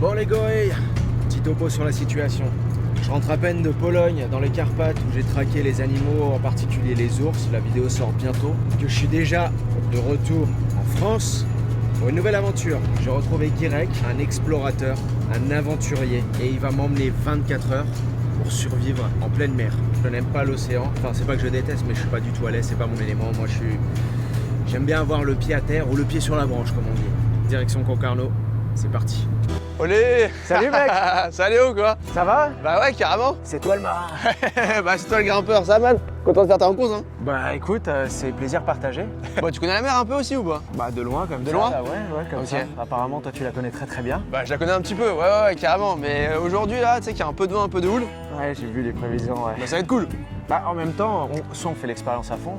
Bon les gorilles, petit topo sur la situation. Je rentre à peine de Pologne, dans les Carpates, où j'ai traqué les animaux, en particulier les ours. La vidéo sort bientôt. Que je suis déjà de retour en France pour une nouvelle aventure. J'ai retrouvé Guirec, un explorateur, un aventurier, et il va m'emmener 24 heures pour survivre en pleine mer. Je n'aime pas l'océan. Enfin, c'est pas que je déteste, mais je suis pas du tout à l'aise. C'est pas mon élément. Moi, j'aime bien avoir le pied à terre ou le pied sur la branche, comme on dit. Direction Concarneau. C'est parti. Olé! Salut mec! Ça allait où quoi? Ça va? Bah ouais, carrément! C'est toi le marin! Bah c'est toi le grimpeur, ça man! Content de faire ta rencontre hein? Bah écoute, c'est plaisir partagé. Bah tu connais la mer un peu aussi ou pas? Bah de loin comme De ça. loin? Là, ouais, comme Ok. ça. Apparemment toi tu la connais très bien. Bah je la connais un petit peu, ouais, carrément. Mais aujourd'hui là, tu sais qu'il y a un peu de vent, un peu de houle. Ouais, j'ai vu les prévisions, ouais. Bah ça va être cool! Bah en même temps, soit on fait l'expérience à fond,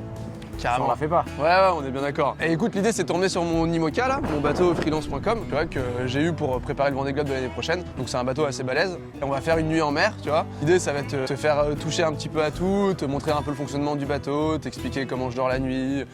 soit on Carrément. la fait pas. Ouais, on est bien d'accord. Et écoute, l'idée c'est de tourner sur mon IMOCA là, mon bateau freelance.com, tu vois, que j'ai eu pour préparer le Vendée Globe de l'année prochaine. Donc c'est un bateau assez balèze. Et on va faire une nuit en mer, tu vois. L'idée ça va être te faire toucher un petit peu à tout, te montrer un peu le fonctionnement du bateau, t'expliquer comment je dors la nuit,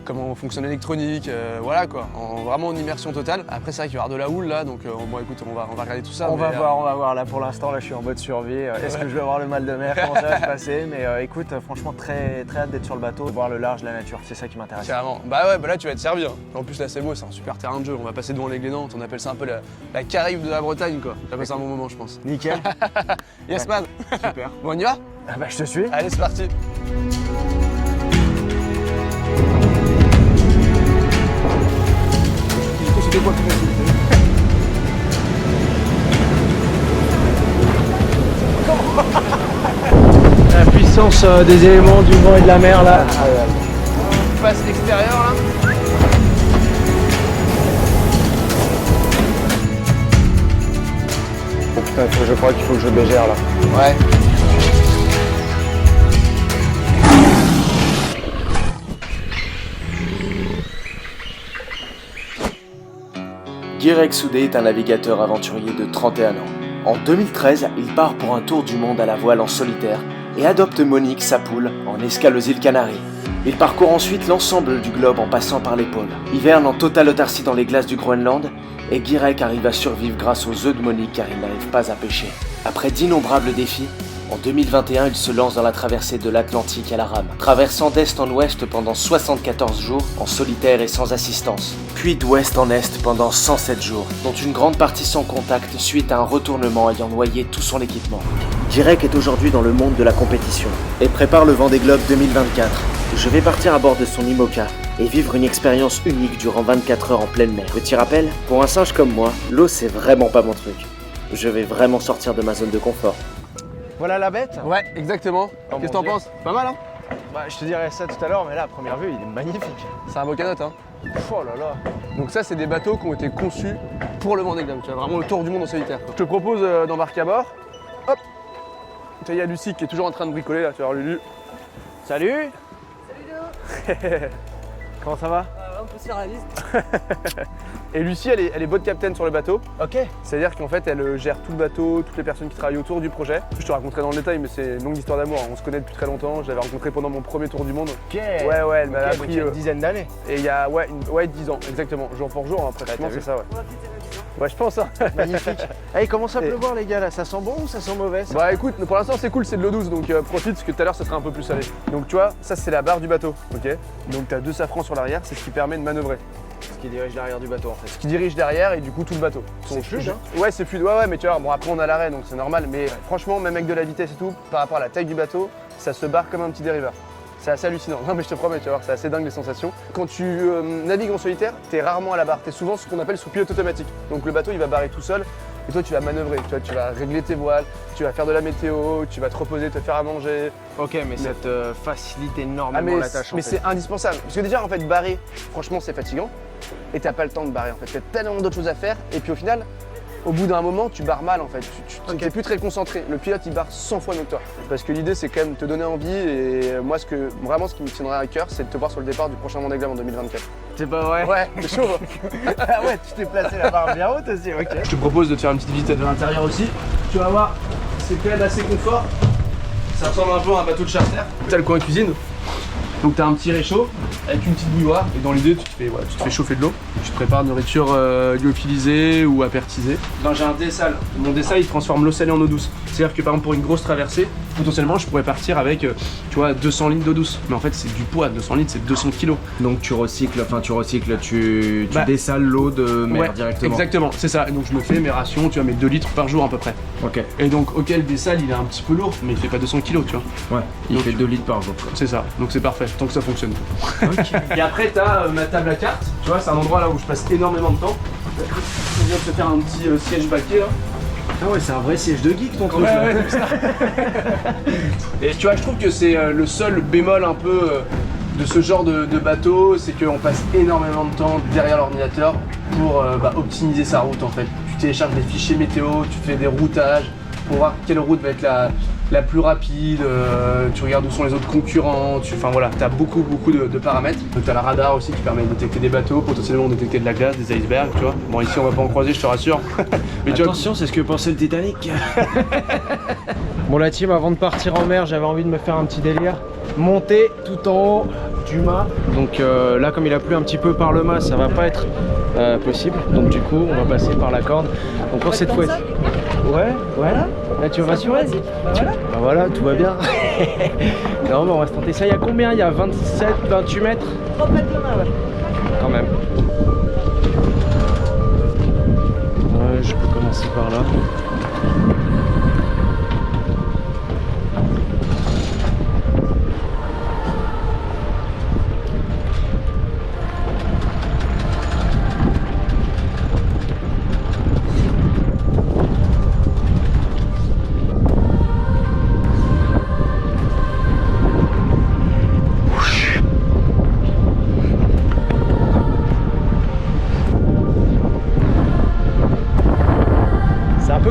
comment fonctionne l'électronique, voilà quoi. Vraiment en immersion totale. Après c'est vrai qu'il va y avoir de la houle là, donc bon écoute, on va regarder tout ça. On va voir. Là pour l'instant, là je suis en mode survie. Est-ce que je vais avoir le mal de mer? Comment ça va se passer? Mais écoute, franchement très hâte d'être sur le bateau, de voir le large, la nature, c'est ça qui m'intéresse. Carrément. Bah ouais, bah là tu vas être servi. Hein. En plus là c'est beau, c'est un super terrain de jeu. On va passer devant les Glénans, on appelle ça un peu la Caraïbe de la Bretagne quoi. Tu vas passer un bon moment je pense. Nickel. Yes Ouais. man. Super. Bon on y va? Ah bah je te suis. Allez c'est parti. C'était quoi La puissance des éléments du vent et de la mer là. Face extérieure là. Oh putain, je crois qu'il faut que je bégère là. Ouais. Guirec Soudé est un navigateur aventurier de 31 ans. En 2013, il part pour un tour du monde à la voile en solitaire et adopte Monique, sa poule, en escale aux îles Canaries. Il parcourt ensuite l'ensemble du globe en passant par les pôles. Hiverne en totale autarcie dans les glaces du Groenland et Guirec arrive à survivre grâce aux œufs de Monique car il n'arrive pas à pêcher. Après d'innombrables défis, en 2021, il se lance dans la traversée de l'Atlantique à la rame, traversant d'est en ouest pendant 74 jours en solitaire et sans assistance, puis d'ouest en est pendant 107 jours, dont une grande partie sans contact suite à un retournement ayant noyé tout son équipement. Guirec est aujourd'hui dans le monde de la compétition et prépare le Vendée Globe 2024. Je vais partir à bord de son IMOCA et vivre une expérience unique durant 24 heures en pleine mer. Petit rappel, pour un singe comme moi, l'eau c'est vraiment pas mon truc. Je vais vraiment sortir de ma zone de confort. Voilà la bête. Ouais, exactement. Oh, Qu'est-ce que mon t'en Dieu. penses? Pas mal hein? Bah je te dirais ça tout à l'heure, mais là à première vue il est magnifique. C'est un beau canot hein. Oh là là. Donc ça c'est des bateaux qui ont été conçus pour le Vendée Globe. Tu vois, vraiment le tour du monde en solitaire. Quoi. Je te propose d'embarquer à bord. Hop. Tu vois, il y a Lucie qui est toujours en train de bricoler là, tu vas voir Lulu. Salut. Comment ça va? On peut se faire la liste. Et Lucie elle est boat captain sur le bateau. Ok. C'est-à-dire qu'en fait elle gère tout le bateau, toutes les personnes qui travaillent autour du projet. Je te raconterai dans le détail mais c'est une longue histoire d'amour. On se connaît depuis très longtemps, je l'avais rencontrée pendant mon premier tour du monde. Ok. Ouais elle m'a Ok, donc appris. il y a une dizaine d'années. Et il y a 10 ans exactement, jour pour jour hein, pratiquement t'as c'est vu ça ouais. On va fêter la mission. Ouais je pense hein. Magnifique. Hey, il commence à Et- pleuvoir les gars là, ça sent bon ou ça sent mauvais ça? Bah écoute, pour l'instant c'est cool, c'est de l'eau douce, donc profite parce que tout à l'heure ça sera un peu plus salé. Donc tu vois, ça c'est la barre du bateau, ok? Donc t'as deux safrans sur l'arrière, c'est ce qui permet de manœuvrer. Ce qui dirige l'arrière du bateau en fait. Ce qui dirige derrière et du coup tout le bateau. C'est Donc, fluide, hein? Ouais c'est fluide, ouais mais tu vois, bon après on a l'arrêt donc c'est normal, mais franchement même avec de la vitesse et tout, par rapport à la taille du bateau, ça se barre comme un petit dériveur. C'est assez hallucinant, non mais je te promets, tu vas voir, c'est assez dingue les sensations. Quand tu navigues en solitaire, t'es rarement à la barre, t'es souvent ce qu'on appelle sous pilote automatique. Donc le bateau il va barrer tout seul et toi tu vas manœuvrer, tu vois, tu vas régler tes voiles, tu vas faire de la météo, tu vas te reposer, te faire à manger. Ok, mais ça te facilite énormément Ah mais, la tâche en mais fait. c'est indispensable. Parce que déjà en fait barrer, franchement c'est fatigant et t'as pas le temps de barrer en fait. T'as tellement d'autres choses à faire et puis au final, au bout d'un moment tu barres mal en fait. Tu Ok. t'es plus très concentré. Le pilote il barre 100 fois mieux que toi. Parce que l'idée c'est quand même de te donner envie et moi ce qui me tiendrait à cœur c'est de te voir sur le départ du prochain Vendée Globe en 2024. C'est pas vrai? Ouais, c'est chaud. Hein. Ah ouais, tu t'es placé la barre bien haute aussi, ok. Je te propose de te faire une petite visite de l'intérieur aussi. Tu vas voir, c'est quand même assez confort. Ça ressemble un peu à un bateau de charter. T'as le coin cuisine. Donc tu as un petit réchaud avec une petite bouilloire et dans l'idée tu te fais chauffer de l'eau. Tu te prépares de nourriture lyophilisée ou apertisée. Ben, j'ai un dessal. Mon dessal il transforme l'eau salée en eau douce. C'est-à-dire que par exemple pour une grosse traversée, potentiellement je pourrais partir avec tu vois 200 litres d'eau douce. Mais en fait c'est du poids, 200 litres c'est 200 kilos. Donc tu recycles, tu dessales l'eau de mer directement. Exactement, c'est ça. Et donc je me fais mes rations, tu vois, mes 2 litres par jour à peu près. Ok. Et donc le dessal il est un petit peu lourd, mais il fait pas 200 kilos, tu vois. Ouais, il fait 2 litres par jour. C'est ça, donc c'est parfait, tant que ça fonctionne. Ok. Et après t'as ma table à cartes, tu vois, c'est un endroit là où je passe énormément de temps. On vient de se faire un petit siège baquet là. Ah ouais, c'est un vrai siège de geek ton truc. Ouais, c'est ça. Et tu vois, je trouve que c'est le seul bémol un peu de ce genre de bateau, c'est qu'on passe énormément de temps derrière l'ordinateur pour optimiser sa route en fait. Tu télécharges des fichiers météo, tu fais des routages pour voir quelle route va être la plus rapide, tu regardes où sont les autres concurrents, enfin voilà, tu as beaucoup de paramètres. Donc tu as la radar aussi qui permet de détecter des bateaux, potentiellement détecter de la glace, des icebergs, tu vois. Bon ici on va pas en croiser, je te rassure. Mais attention, c'est ce que pensait le Titanic. Bon la team, avant de partir en mer, j'avais envie de me faire un petit délire. Monter tout en haut du mât. Donc là comme il a plu un petit peu par le mât, ça va pas être possible. Donc du coup on va passer par la corde. Donc pour cette fois-ci. Ouais. Là tu veux m'assurer? Bah voilà, tout va bien. Non mais on va se tenter ça. Il y a combien? Il y a 27, 28 mètres? 30 mètres de main, ouais. Quand même. Ouais, je peux commencer par là.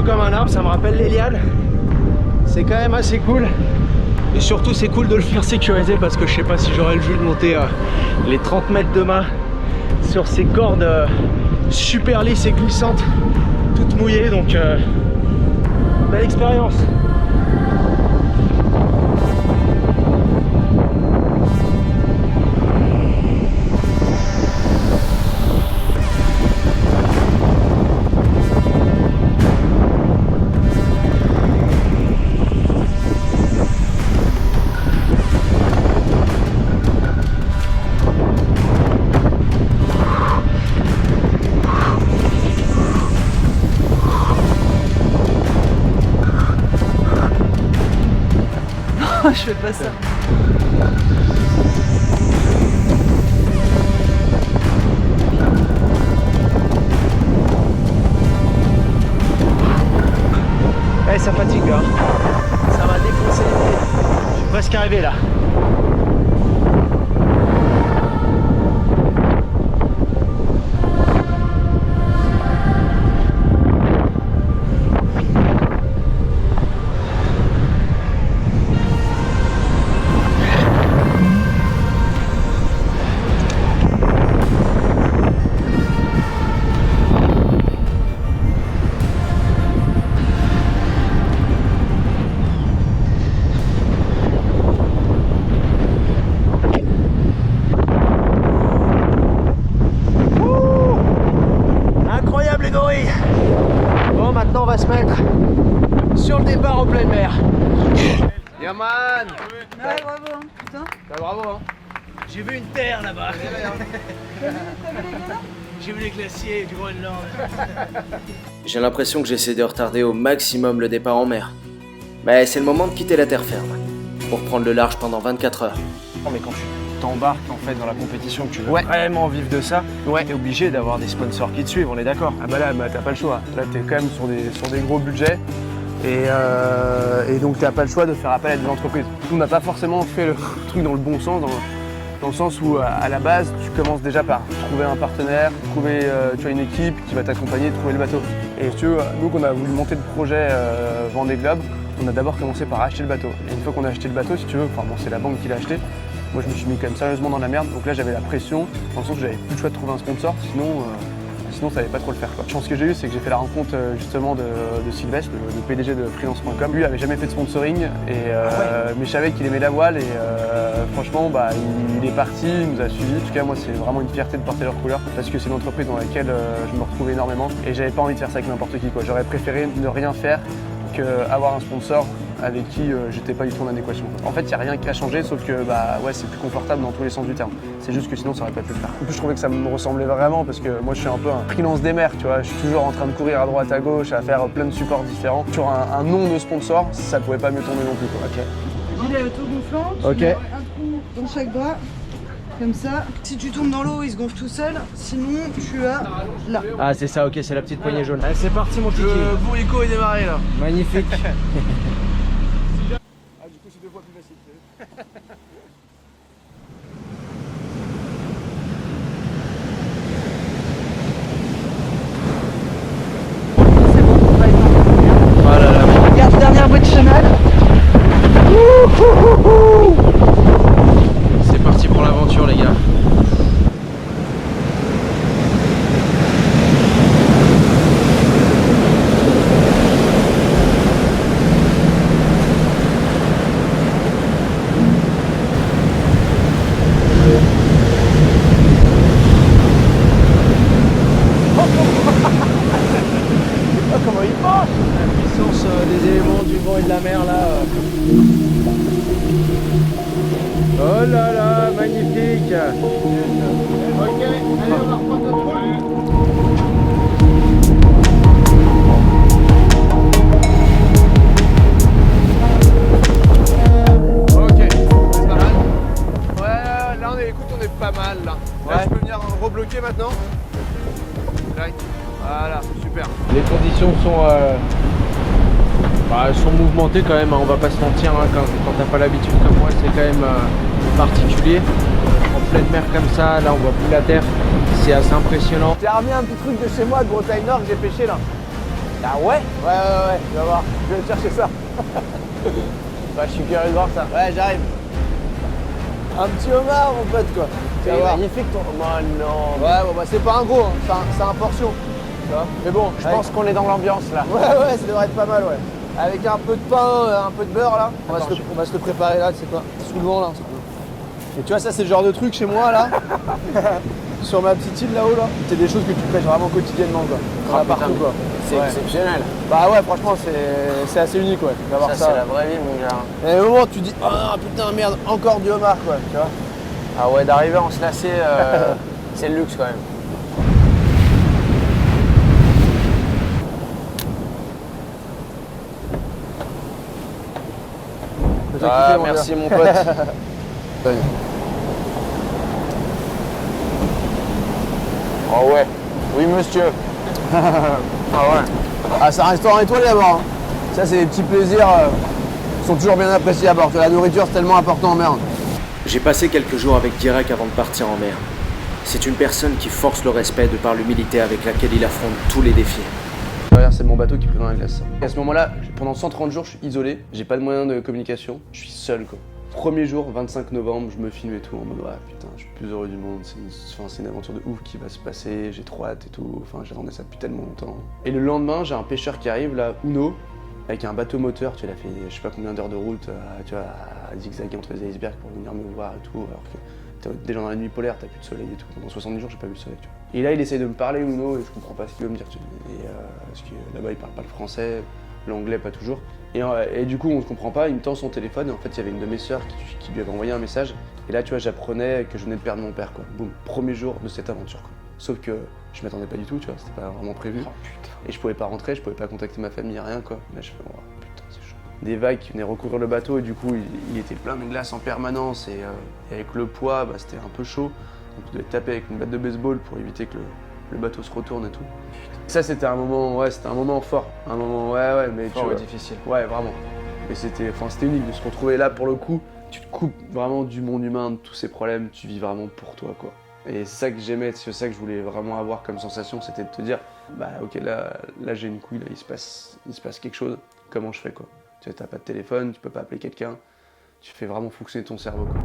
Comme un arbre, ça me rappelle les lianes. C'est quand même assez cool. Et surtout c'est cool de le faire sécurisé parce que je sais pas si j'aurais le jus de monter les 30 mètres de mât sur ces cordes super lisses et glissantes, toutes mouillées, donc belle expérience. Je fais pas ça. Eh, ça fatigue là. Ça va défoncer les pieds. Je suis presque arrivé là. Bon, maintenant on va se mettre sur le départ en pleine mer. Yaman. Ouais, bravo, hein. Putain. Bah, bravo hein. J'ai vu une terre là-bas. J'ai vu les glaciers du Groenland. J'ai l'impression que j'essaie de retarder au maximum le départ en mer. Mais c'est le moment de quitter la terre ferme, pour prendre le large pendant 24 heures. Non mais quand tu t'embarques en fait dans la compétition, que tu veux vraiment vivre de ça, t'es obligé d'avoir des sponsors qui te suivent, on est d'accord? Ah bah là t'as pas le choix. Là t'es quand même sur des gros budgets. Et donc t'as pas le choix de faire appel à des entreprises. Nous on n'a pas forcément fait le truc dans le bon sens, dans le sens où à la base tu commences déjà par trouver un partenaire, trouver tu as une équipe qui va t'accompagner, trouver le bateau. Et si tu veux, nous qu'on a voulu monter le projet Vendée Globe, on a d'abord commencé par acheter le bateau. Et une fois qu'on a acheté le bateau, si tu veux, enfin bon c'est la banque qui l'a acheté, moi je me suis mis quand même sérieusement dans la merde, donc là j'avais la pression, dans le sens que j'avais plus le choix de trouver un sponsor, sinon ça allait pas trop le faire quoi. La chance que j'ai eue, c'est que j'ai fait la rencontre justement de Sylvestre, le PDG de freelance.com. Lui avait jamais fait de sponsoring mais je savais qu'il aimait la voile et franchement bah, il est parti, il nous a suivis. En tout cas moi c'est vraiment une fierté de porter leurs couleurs parce que c'est une entreprise dans laquelle je me retrouve énormément et j'avais pas envie de faire ça avec n'importe qui quoi. J'aurais préféré ne rien faire qu'avoir un sponsor avec qui j'étais pas du tout en adéquation. En fait, il n'y a rien qui a changé, sauf que bah, ouais, c'est plus confortable dans tous les sens du terme. C'est juste que sinon, ça aurait pas pu le faire. En plus, je trouvais que ça me ressemblait vraiment parce que moi, je suis un peu un freelance des mers, tu vois. Je suis toujours en train de courir à droite, à gauche, à faire plein de supports différents. Sur un nom de sponsor, ça pouvait pas mieux tomber non plus, quoi. Il est autogonflant, tu Ok. mets un trou dans chaque bras, comme ça. Si tu tombes dans l'eau, il se gonfle tout seul, sinon tu as là. Ah c'est ça, ok, c'est la petite poignée jaune. Allez, c'est parti mon kiki. Le bourrico est démarré là. Magnifique. Ah, du coup, c'est 2 fois plus facile. C'est bon, on va y faire. Oh là là. Regarde, dernière boîte de chemin. C'est parti pour l'aventure les gars. Comment il passe? La puissance des éléments, du vent et de la mer là. Oh là là, magnifique. Ok, allez, on va reprendre notre route. Ok, c'est pas mal. Ouais, là on est pas mal là. Là je peux venir rebloquer maintenant. Tac. Voilà, super. Les conditions sont mouvementées quand même, hein, on va pas se mentir, hein, quand t'as pas l'habitude comme moi, c'est quand même particulier. En pleine mer comme ça, là on voit plus la terre, c'est assez impressionnant. J'ai ramené un petit truc de chez moi de Bretagne Nord que j'ai pêché là. Ah ouais? Ouais, tu vas voir, je vais te chercher ça. Bah, je suis curieux de voir ça. Ouais, j'arrive. Un petit homard mon pote quoi. Tu vas voir. Magnifique ton... Oh non. Ouais, bon, bah c'est pas un gros, hein. c'est un portion. Tu vois. Mais bon, Je pense qu'on est dans l'ambiance là. Ouais, ça devrait être pas mal, ouais. Avec un peu de pain, un peu de beurre là, on va se le préparer là, tu sais quoi, sous le vent là. Et tu vois, ça c'est le genre de truc chez moi là, sur ma petite île là-haut là. C'est des choses que tu pêches vraiment quotidiennement quoi. Ah, Partout quoi. C'est Ouais. exceptionnel. Bah ouais, franchement c'est assez unique ouais, d'avoir ça. C'est la vraie vie mon gars. Et au moment où tu dis, oh putain merde, encore du homard quoi, tu vois. Ah ouais, d'arriver en se lasser, c'est le luxe quand même. Ah, merci mon pote. Oh ouais, oui monsieur. Ah ouais. Ah c'est un restaurant étoilé d'abord. Hein. Ça c'est des petits plaisirs qui sont toujours bien appréciés à bord. La nourriture c'est tellement important en mer. J'ai passé quelques jours avec Direk avant de partir en mer. C'est une personne qui force le respect de par l'humilité avec laquelle il affronte tous les défis. Derrière, c'est mon bateau qui est pris dans la glace. Et à ce moment-là, pendant 130 jours, je suis isolé, j'ai pas de moyen de communication, je suis seul quoi. Premier jour, 25 novembre, je me filme et tout en mode ouais putain, je suis le plus heureux du monde, c'est une aventure de ouf qui va se passer, j'ai trop hâte et tout, enfin j'attendais ça depuis tellement longtemps. Et le lendemain, j'ai un pêcheur qui arrive là, Uno, avec un bateau moteur, tu vois, il a fait je sais pas combien d'heures de route, tu vois, à zigzaguer entre les icebergs pour venir me voir et tout, alors que t'es déjà dans la nuit polaire, t'as plus de soleil et tout. Pendant 70 jours, j'ai pas vu le soleil, tu vois. Et là, il essaye de me parler, Uno, et je comprends pas ce qu'il veut me dire, tu vois. Et parce que là-bas, il parle pas le français, l'anglais pas toujours. Et du coup, on se comprend pas, il me tend son téléphone, et en fait, il y avait une de mes sœurs qui lui avait envoyé un message. Et là, tu vois, j'apprenais que je venais de perdre mon père, quoi. Boum, premier jour de cette aventure, quoi. Sauf que je m'attendais pas du tout, tu vois, c'était pas vraiment prévu. Oh, putain. Et je pouvais pas rentrer, je pouvais pas contacter ma famille, rien, quoi. Là, je fais, oh, putain, c'est chaud. Des vagues qui venaient recouvrir le bateau, et du coup, il était plein de glace en permanence, et avec le poids, bah, c'était un peu chaud. Donc, je devais taper avec une batte de baseball pour éviter que le bateau se retourne et tout. Ça, c'était un moment, ouais, c'était un moment fort. Un moment, ouais, mais Fort tu et vois, difficile. ouais, vraiment. Mais c'était unique de se retrouver là pour le coup. Tu te coupes vraiment du monde humain, de tous ces problèmes, tu vis vraiment pour toi, quoi. Et c'est ça que j'aimais, c'est ça que je voulais vraiment avoir comme sensation, c'était de te dire, bah ok, là j'ai une couille, là il se passe quelque chose, comment je fais, quoi. Tu n'as pas de téléphone, tu peux pas appeler quelqu'un, tu fais vraiment fonctionner ton cerveau, quoi.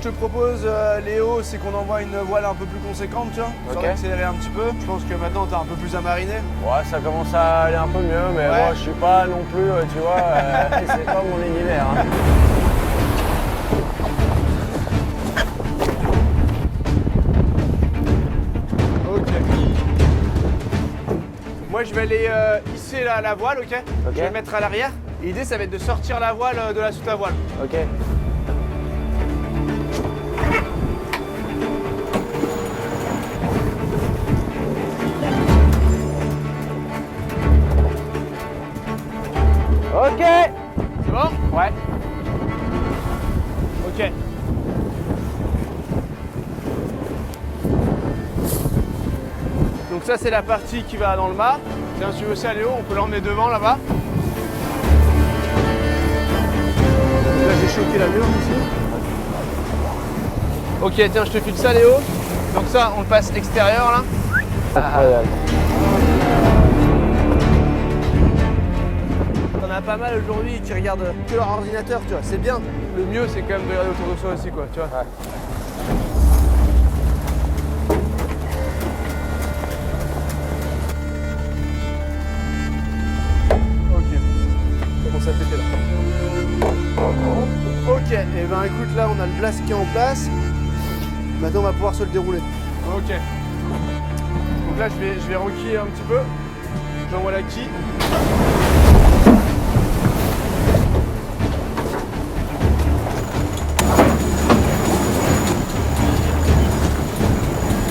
je te propose, Léo, c'est qu'on envoie une voile un peu plus conséquente, tu vois, histoire d'accélérer un petit peu. Je pense que maintenant, t'as un peu plus à mariner. Ouais, ça commence à aller un peu mieux, mais Ouais. moi, je suis pas non plus, tu vois, c'est pas mon univers. Hein. Ok. Moi, je vais aller hisser la voile, ok? Je vais le mettre à l'arrière. L'idée, ça va être de sortir la voile de la soute à voile. Ok. Ok. C'est bon? Ouais. Ok. Donc ça, c'est la partie qui va dans le mât. Tiens, si tu veux ça, Léo, on peut l'emmener devant, là-bas. Là, j'ai choqué la mur, ici. Ok, tiens, je te file ça, Léo. Donc ça, on le passe extérieur, là. Incroyable. T'en as pas mal aujourd'hui qui regardent que leur ordinateur, tu vois. C'est bien. Le mieux, c'est quand même de regarder autour de soi aussi, quoi, tu vois. Ouais. Ok. Ça commence à péter là. Ok, et ben écoute, là on a le glace qui est en place. Maintenant on va pouvoir se le dérouler. Ok. Donc là je vais requiller un petit peu. J'envoie la quille.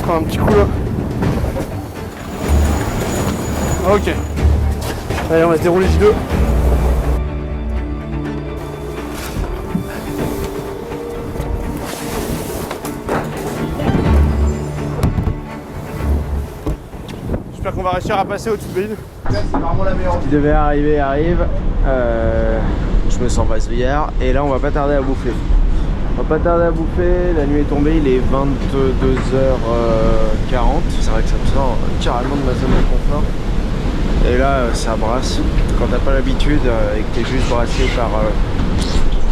Prends un petit coup là. Ok. Allez, on va se dérouler J2. J'espère qu'on va réussir à passer au-dessus de l'île. C'est vraiment la meilleure. Ce qui devait arriver arrive. Je me sens vasouillard. Et là, on va pas tarder à bouffer. On va pas tarder à bouffer. La nuit est tombée, il est 22h40. C'est vrai que ça me sort carrément de ma zone de confort. Et là, ça brasse. Quand t'as pas l'habitude et que t'es juste brassé par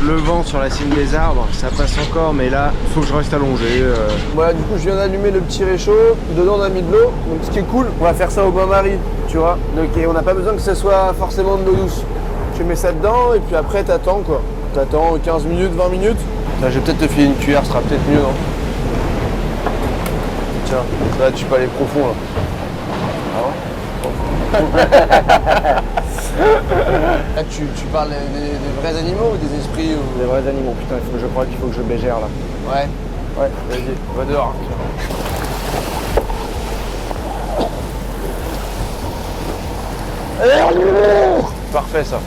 le vent sur la cime des arbres, ça passe encore. Mais là, faut que je reste allongé. Voilà, du coup, je viens d'allumer le petit réchaud. Dedans, on a mis de l'eau. Donc, ce qui est cool, on va faire ça au bain-marie, tu vois. Donc, et on n'a pas besoin que ce soit forcément de l'eau douce. Tu mets ça dedans et puis après, t'attends quoi. T'attends 15 minutes, 20 minutes. Là, je vais peut-être te filer une cuillère, ce sera peut-être mieux, non? Tiens, là, tu peux aller profond, là. Là, tu parles des vrais animaux ou des esprits ou... Des vrais animaux, putain, je crois qu'il faut que je bégère là. Ouais. Ouais. Vas-y, va dehors. Parfait ça.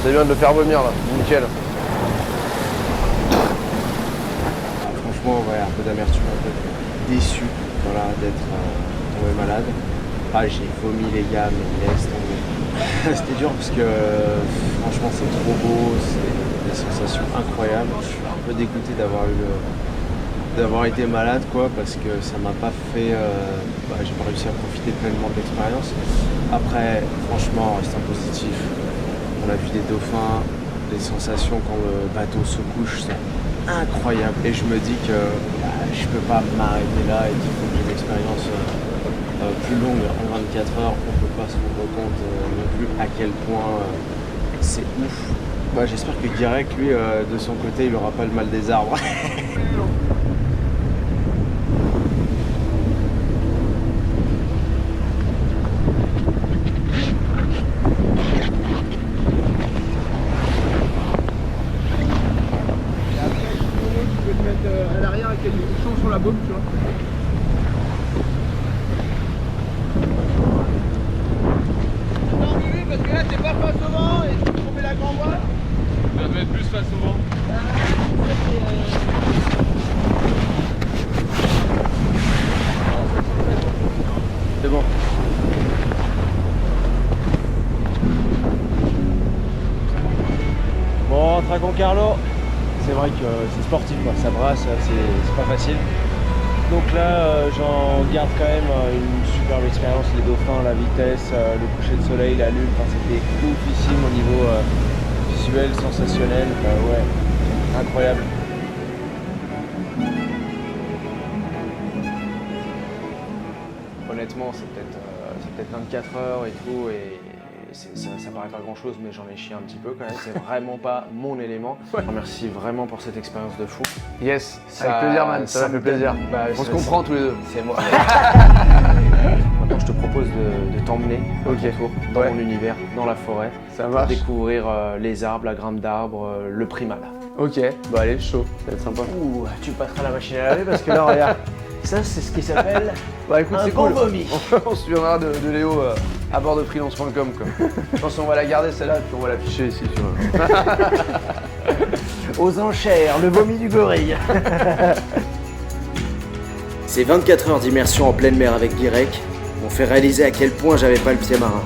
C'est bien de le faire vomir là. Nickel. Franchement, ouais, un peu d'amertume, un peu déçu voilà, d'être tombé malade. Ah, j'ai vomi les gars, mais laisse tomber. C'était dur parce que franchement c'est trop beau, c'est des sensations incroyables. Je suis un peu dégoûté d'avoir été malade quoi, parce que ça m'a pas fait, j'ai pas réussi à profiter pleinement de l'expérience. Après, franchement, restant positif, on a vu des dauphins, les sensations quand le bateau se couche sont incroyables. Et je me dis que je peux pas m'arrêter là et qu'il faut que j'ai une expérience plus longue en 24 heures. On peut pas se rendre compte non plus à quel point c'est ouf. Bah, j'espère que Guirec, lui, de son côté, il aura pas le mal des arbres. À l'arrière avec les bouchons sur la baume, tu vois. Attends, oui, parce que là t'es pas face au vent et tu peux trouver la grande voile. Ça doit être plus face au vent. C'est bon. Bon, on rentre à Concarneau. C'est vrai que c'est sportif, quoi. Ça brasse, c'est pas facile. Donc là, j'en garde quand même une superbe expérience. Les dauphins, la vitesse, le coucher de soleil, la lune, enfin, c'était oufissime au niveau visuel, sensationnel. Ouais, incroyable. honnêtement, c'est peut-être 24 heures et tout, et ça paraît pas grand chose, mais j'en ai chié un petit peu quand même. C'est vraiment pas mon élément. Je te remercie vraiment pour cette expérience de fou. Yes, avec plaisir, man, ça me fait plaisir. On se comprend tous les deux. C'est moi. Maintenant, je te propose de t'emmener au tour dans mon univers, dans la forêt. Ça pour marche. découvrir les arbres, la grimpe d'arbres, le primal. Ok, bah allez, chaud, ça va être sympa. Ouh, tu passeras la machine à laver parce que là, regarde, ça c'est ce qui s'appelle Bah écoute, un c'est bon cool. vomi. On se souviendra de Léo à bord de freelance.com quoi. Je pense qu'on va la garder celle-là puis on va l'afficher ici, tu vois. Aux enchères, le vomi du gorille. Ces 24 heures d'immersion en pleine mer avec Guirec m'ont fait réaliser à quel point j'avais pas le pied marin.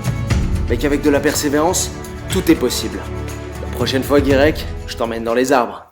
Mais qu'avec de la persévérance, tout est possible. La prochaine fois, Guirec, je t'emmène dans les arbres.